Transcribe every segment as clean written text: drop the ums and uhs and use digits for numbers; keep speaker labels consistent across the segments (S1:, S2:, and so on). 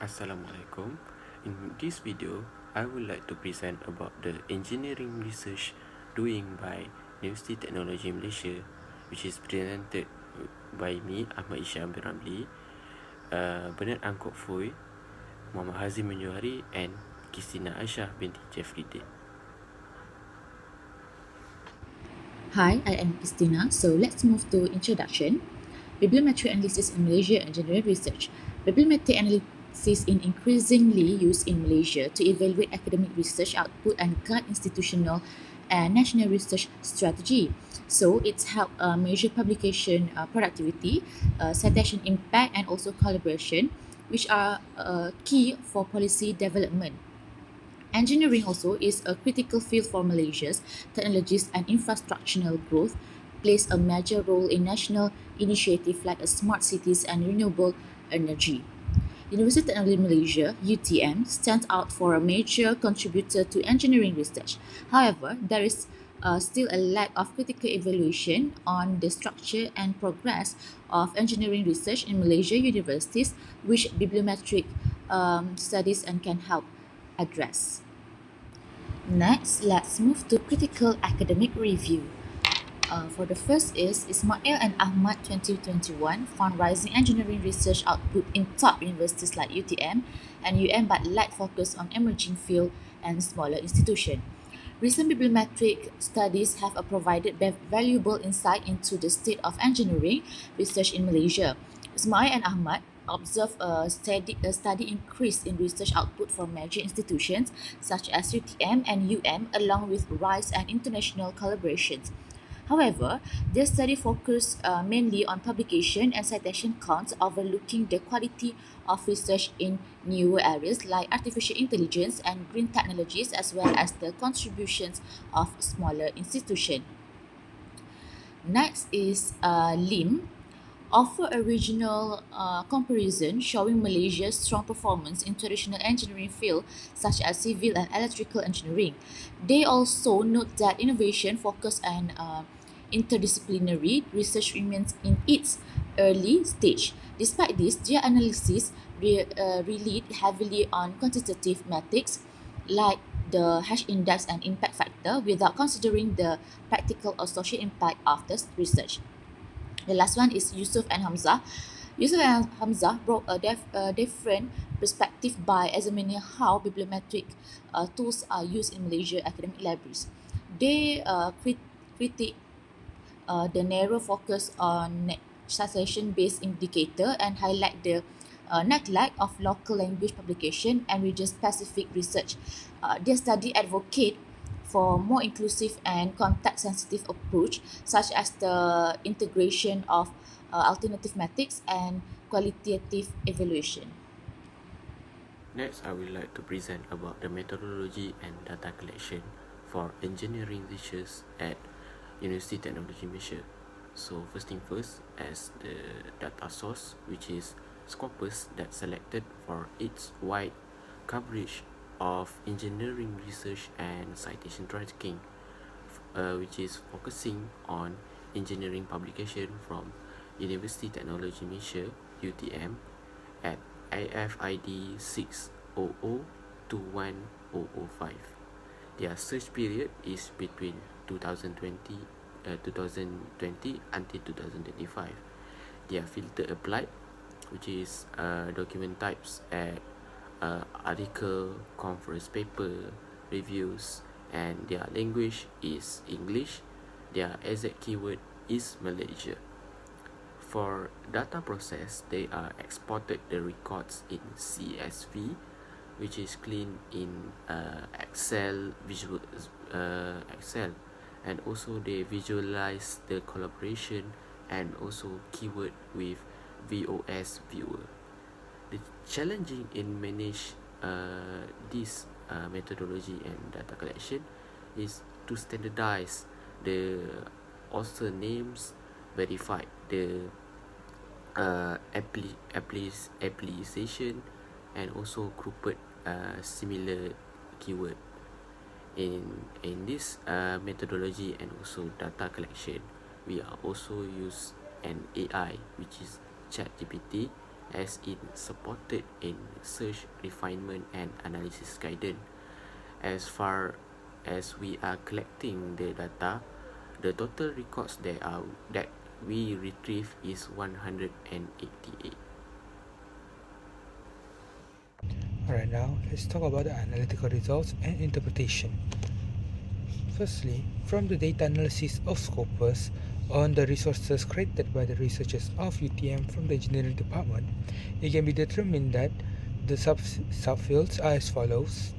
S1: Assalamualaikum. In this video, I would like to present about the engineering research doing by University Technology Malaysia, which is presented by me, Ahmad Hisham bin RAMLI, Bernard Angkok Foy, Muhammad HAZIM bin JOHARI, and QISTINA binti JAFREY.
S2: Hi, I am QISTINA. So let's move to introduction. Bibliometric analysis in Malaysia and general research. Bibliometric analysis is increasingly used in Malaysia to evaluate academic research output and guide institutional and national research strategy. So it's help measure publication productivity, citation impact, and also collaboration, which are key for policy development. Engineering also is a critical field for Malaysia's technologies and infrastructural growth, plays a major role in national initiatives like smart cities and renewable energy. University of Technology Malaysia (UTM) stands out for a major contributor to engineering research. However, there is still a lack of critical evaluation on the structure and progress of engineering research in Malaysia universities, which bibliometric studies and can help address. Next, let's move to critical academic review. For the first is Ismail and Ahmad 2021 found rising engineering research output in top universities like UTM and UM but light focus on emerging field and smaller institutions. Recent bibliometric studies have provided valuable insight into the state of engineering research in Malaysia. Ismail and Ahmad observed a steady increase in research output from major institutions such as UTM and UM, along with rise and international collaborations. However, their study focused mainly on publication and citation counts, overlooking the quality of research in newer areas like artificial intelligence and green technologies, as well as the contributions of smaller institutions. Next is Lim offer a regional comparison showing Malaysia's strong performance in traditional engineering field such as civil and electrical engineering. They also note that innovation focus on interdisciplinary research remains in its early stage. Despite this, their analysis relied heavily on quantitative metrics like the hash index and impact factor without considering the practical or social impact of the research. The last one is Yusuf and Hamzah. Yusuf and Hamzah brought a different perspective by examining how bibliometric tools are used in Malaysia academic libraries. They critique the narrow focus on citation-based indicator and highlight the neglect of local language publication and region-specific research. Their study advocate for more inclusive and context-sensitive approach, such as the integration of alternative methods and qualitative evaluation.
S1: Next, I would like to present about the methodology and data collection for engineering research at University Technology Malaysia. So first thing first, as the data source, which is Scopus that selected for its wide coverage of engineering research and citation tracking, which is focusing on engineering publication from University Technology Malaysia (UTM) at AFID 600-21005. Their search period is between 2020 until 2025. Their filter applied, which is document types at article, conference paper, reviews, and their language is English. Their exact keyword is Malaysia. For data process, they are exported the records in CSV, which is clean in Excel, Excel, and also they visualize the collaboration and also keyword with VOS viewer. The challenging in manage this methodology and data collection is to standardize the author names, verify the application, and also grouped similar keyword. In this methodology and also data collection, we are also use an AI, which is ChatGPT, as it supported in search, refinement, and analysis guidance. As far as we are collecting the data, the total records that we retrieve is 188.
S3: Alright, now let's talk about the analytical results and interpretation. Firstly, from the data analysis of Scopus on the resources created by the researchers of UTM from the engineering department, it can be determined that the subfields are as follows: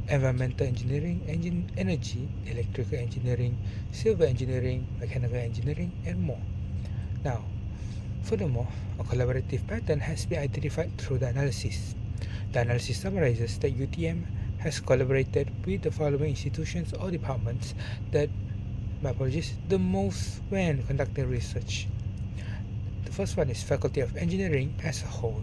S3: environmental engineering, energy, electrical engineering, civil engineering, mechanical engineering, and more. Now, furthermore, a collaborative pattern has been identified through the analysis. The analysis summarizes that UTM has collaborated with the following institutions or departments the most when conducting research. The first one is Faculty of Engineering as a whole,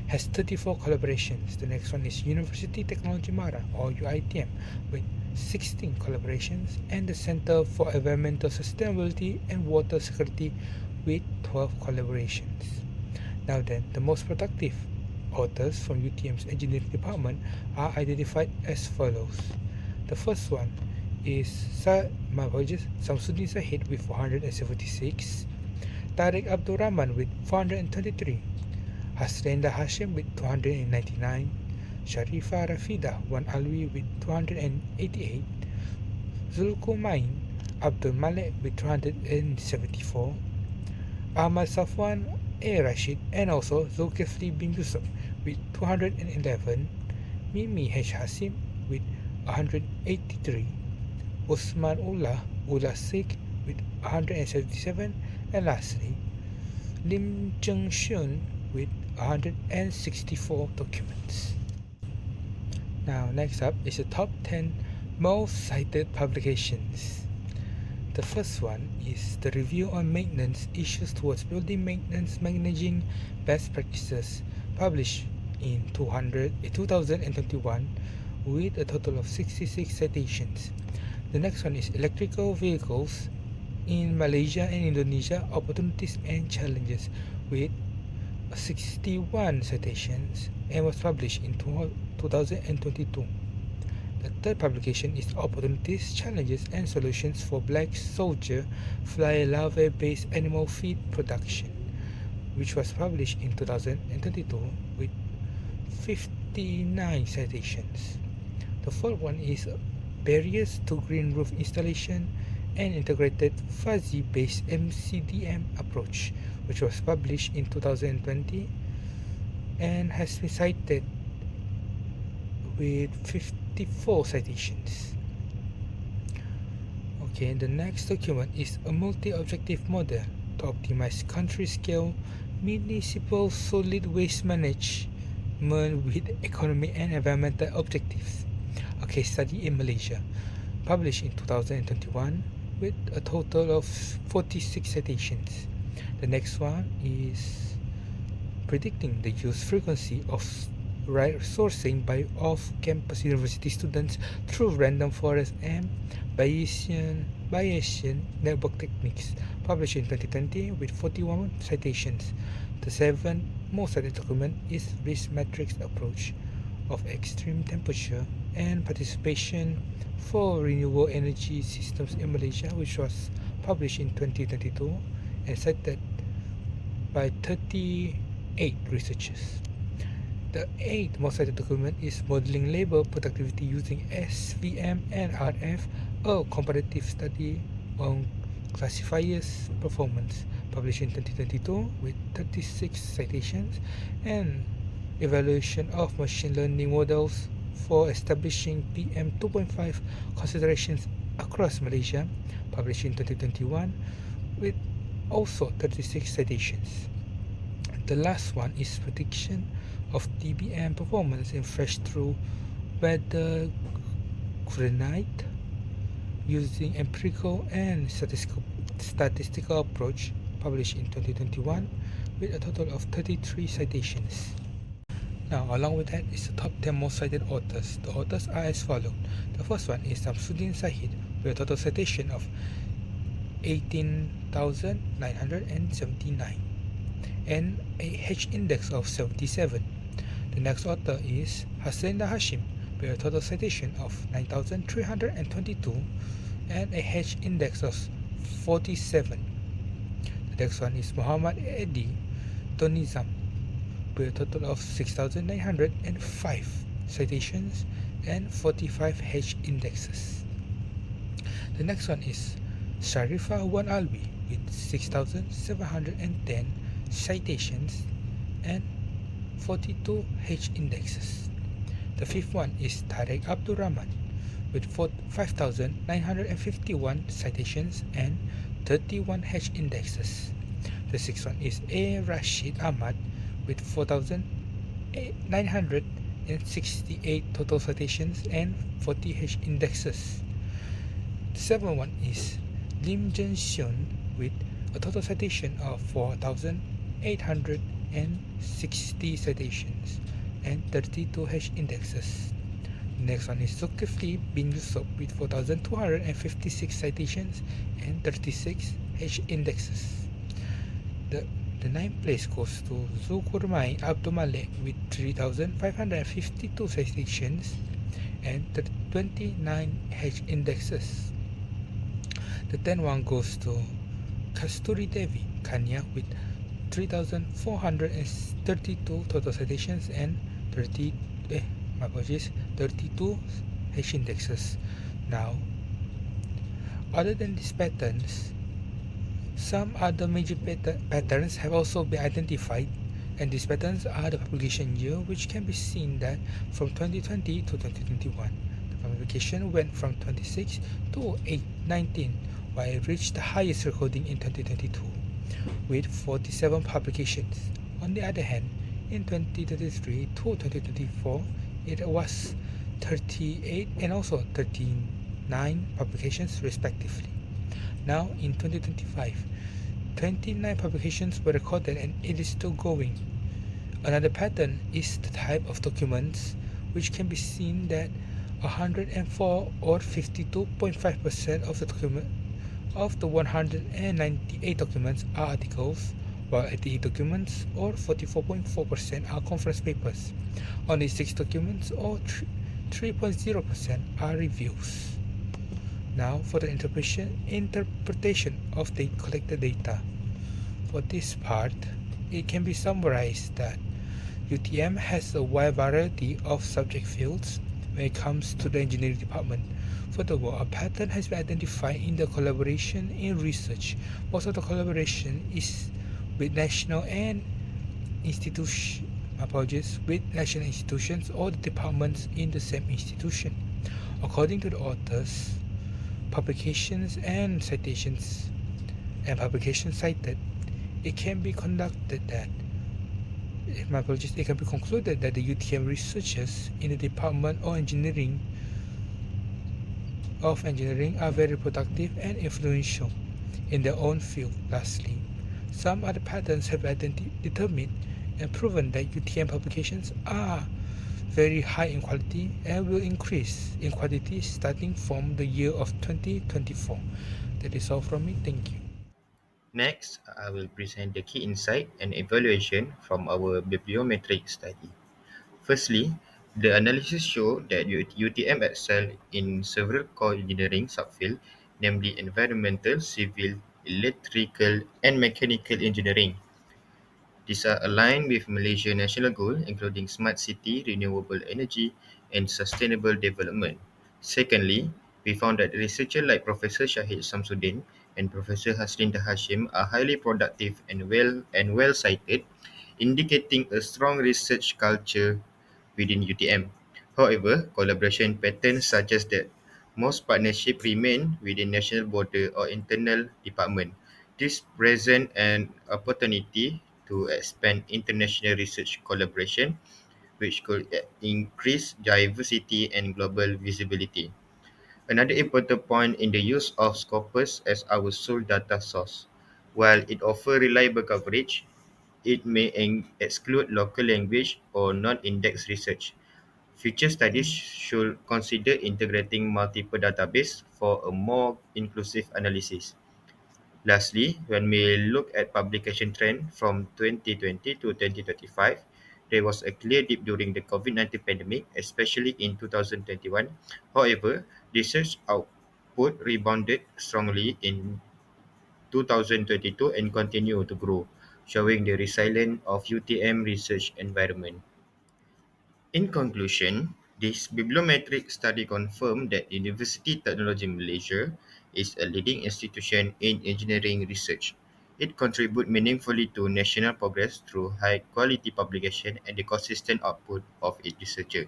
S3: has 34 collaborations. The next one is University Technology Mara or UITM with 16 collaborations, and the Center for Environmental Sustainability and Water Security with 12 collaborations. Now then, the most productive authors from UTM's engineering department are identified as follows. The first one is Samsudin Zahid with 476, Tariq Abdul Rahman with 423, Hasrenda Hashim with 299, Sharifah Rafida Wan Alwi with 288, Zulkumain Abdul Malik with 274, Ahmad Safwan A. Rashid, and also Zulkifli bin Yusuf with 211, Mimi H. Hasim with 183, Usman Ullah Sikh with 177, and lastly, Lim Cheng Shun with 164 documents. Now, next up is the top 10 most cited publications. The first one is the Review on Maintenance Issues Towards Building Maintenance Managing Best Practices, published in 2021 with a total of 66 citations. The next one is Electrical Vehicles in Malaysia and Indonesia, Opportunities and Challenges, with 61 citations, and was published in 2022. The third publication is Opportunities, Challenges and Solutions for Black Soldier Fly Larvae-Based Animal Feed Production, which was published in 2022 with 59 citations. The fourth one is Barriers to Green Roof Installation and Integrated Fuzzy-Based MCDM Approach, which was published in 2020 and has been cited with 54 citations. Okay, the next document is a multi-objective model to optimize country-scale municipal solid waste management with economic and environmental objectives, a case study in Malaysia, published in 2021 with a total of 46 citations. The next one is predicting the use frequency of sourcing by off-campus university students through random forest and Bayesian network techniques, published in 2020 with 41 citations. The seventh most cited document is Risk Matrix Approach of Extreme Temperature and Participation for Renewable Energy Systems in Malaysia, which was published in 2022 and cited by 38 researchers. The eighth most cited document is Modeling Labor Productivity Using SVM and RF, a comparative study on classifiers performance, published in 2022 with 36 citations, and Evaluation of Machine Learning Models for Establishing PM 2.5 Considerations Across Malaysia, published in 2021 with also 36 citations. The last one is Prediction of TBM Performance in Fresh Through Weather Granite using empirical and statistical approach, published in 2021 with a total of 33 citations. Now, along with that is the top 10 most cited authors. The authors are as follows. The first one is Samsudin Zahid with a total citation of 18,979. and a H index of 77. The next author is Hisham with a total citation of 9,322 and a H index of 47. The next one is Muhammad Edi Tonizam with a total of 6,905 citations and 45 H indexes. The next one is Sharifa Wan Alwi with 6,710 citations and 42 H indexes. The fifth one is Tarek Abdul Rahman with 5,951 citations and 31 H indexes. The sixth one is A. Rashid Ahmad with 4,968 total citations and 40 H indexes. The seventh one is Lim Jun Xion with a total citation of 4,860 citations and 32 H indexes. The next one is Zulkifli bin Yusuf with 4,256 citations and 36 H indexes. The ninth place goes to Zulkurmai Abdul Malik with 3,552 citations and 29 H indexes. The 10th one goes to Kasturi Devi Kanya with 3,432 total citations and 32 H indexes. Now, other than these patterns, some other major patterns have also been identified, and these patterns are the publication year, which can be seen that from 2020 to 2021, the publication went from 26 to 19, while it reached the highest recording in 2022 with 47 publications. On the other hand, in 2023 to 2024, it was 38 and also 39 publications respectively. Now in 2025, 29 publications were recorded and it is still going. Another pattern is the type of documents, which can be seen that 104 or 52.5% of the 198 documents are articles, while 88 documents or 44.4% are conference papers. Only 6 documents or 3.0% are reviews. Now for the interpretation of the collected data. For this part, it can be summarized that UTM has a wide variety of subject fields when it comes to the engineering department. Furthermore, a pattern has been identified in the collaboration in research. Most of the collaboration is with national institutions or the departments in the same institution. According to the authors, publications and citations and publications cited, it can be concluded that the UTM researchers in the Department of Engineering are very productive and influential in their own field. Lastly, some other patterns have determined and proven that UTM publications are very high in quality and will increase in quality starting from the year of 2024. That is all from me. Thank you.
S4: Next, I will present the key insight and evaluation from our bibliometric study. Firstly, the analysis showed that UTM excelled in several core engineering subfields, namely environmental, civil, electrical, and mechanical engineering. These are aligned with Malaysia's national goals, including smart city, renewable energy, and sustainable development. Secondly, we found that researchers like Professor Shahid Samsudin and Professor Haslinda Hashim are highly productive and well cited, indicating a strong research culture within UTM. However, collaboration patterns suggest that most partnerships remain within national border or internal department. This presents an opportunity to expand international research collaboration, which could increase diversity and global visibility. Another important point in the use of Scopus as our sole data source. While it offers reliable coverage, it may exclude local language or non-index research. Future studies should consider integrating multiple databases for a more inclusive analysis. Lastly, when we look at publication trend from 2020 to 2025, there was a clear dip during the COVID-19 pandemic, especially in 2021. However, research output rebounded strongly in 2022 and continue to grow, showing the resilience of UTM research environment. In conclusion, this bibliometric study confirmed that University Technology Malaysia is a leading institution in engineering research. It contributes meaningfully to national progress through high quality publication and the consistent output of its researchers.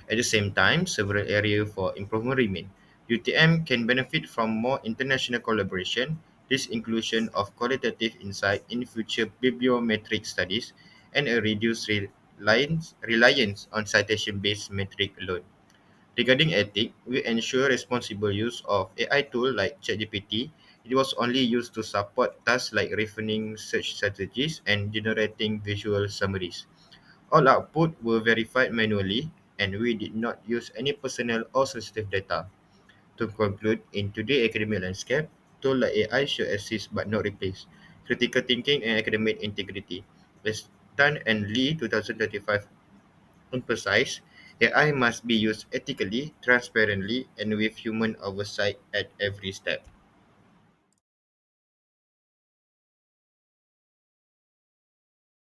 S4: At the same time, several areas for improvement remain. UTM can benefit from more international collaboration, this inclusion of qualitative insight in future bibliometric studies, and a reduced reliance on citation-based metric alone. Regarding ethics, we ensure responsible use of AI tools like ChatGPT. It was only used to support tasks like refining search strategies and generating visual summaries. All output were verified manually, and we did not use any personal or sensitive data. To conclude, in today's academic landscape, tools like AI should assist but not replace critical thinking and academic integrity. As Tan and Lee 2025 emphasized, AI must be used ethically, transparently, and with human oversight at every step.